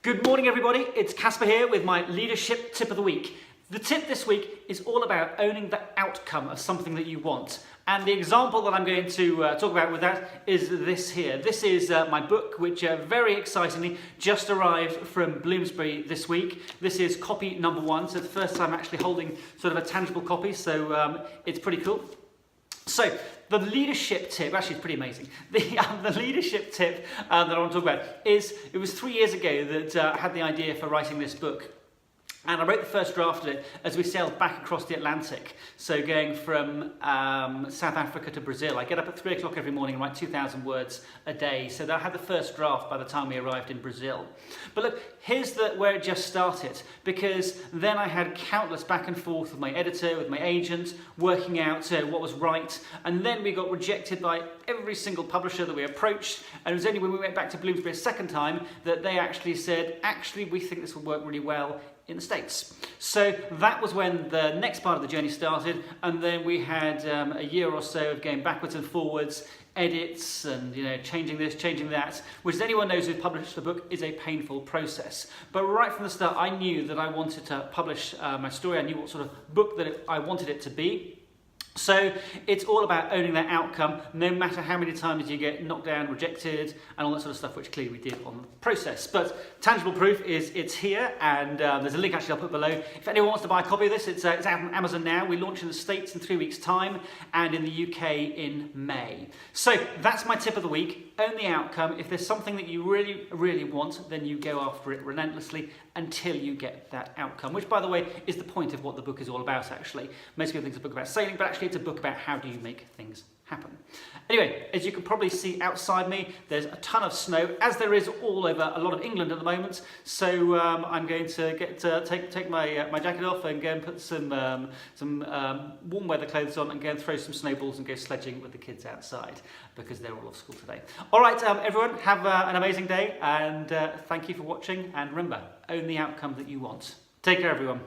Good morning everybody, it's Caspar here with my leadership tip of the week. The tip this week is all about owning the outcome of something that you want. And the example that I'm going to talk about with that is this here. This is my book, which very excitingly just arrived from Bloomsbury this week. This is copy number 1, so it's the first time actually holding sort of a tangible copy, so it's pretty cool. So the leadership tip, actually it's pretty amazing. The leadership tip that I want to talk about is, it was 3 years ago that I had the idea for writing this book. And I wrote the first draft of it as we sailed back across the Atlantic. So going from South Africa to Brazil. I get up at 3 o'clock every morning and write 2,000 words a day. So that I had the first draft by the time we arrived in Brazil. But look, here's where it just started. Because then I had countless back and forth with my editor, with my agent, working out what was right. And then we got rejected by every single publisher that we approached. And it was only when we went back to Bloomsbury a second time that they actually said, actually, we think this will work really well in the States. So that was when the next part of the journey started, and then we had a year or so of going backwards and forwards, edits and changing this, changing that, which as anyone knows who's published the book is a painful process. But right from the start I knew that I wanted to publish my story. I knew what sort of book that I wanted it to be. So it's all about owning that outcome, no matter how many times you get knocked down, rejected, and all that sort of stuff, which clearly we did on the process. But tangible proof is it's here, and there's a link actually I'll put below. If anyone wants to buy a copy of this, it's out on Amazon now. We launch in the States in 3 weeks' time, and in the UK in May. So that's my tip of the week. Own the outcome. If there's something that you really, really want, then you go after it relentlessly until you get that outcome, which, by the way, is the point of what the book is all about, actually. Most people think it's a book about sailing, but actually it's a book about how do you make things happen. Anyway, as you can probably see outside me, there's a ton of snow, as there is all over a lot of England at the moment. So I'm going to take my jacket off and go and put some warm weather clothes on and go and throw some snowballs and go sledging with the kids outside because they're all off school today. All right, everyone, have an amazing day, and thank you for watching. And remember, own the outcome that you want. Take care, everyone.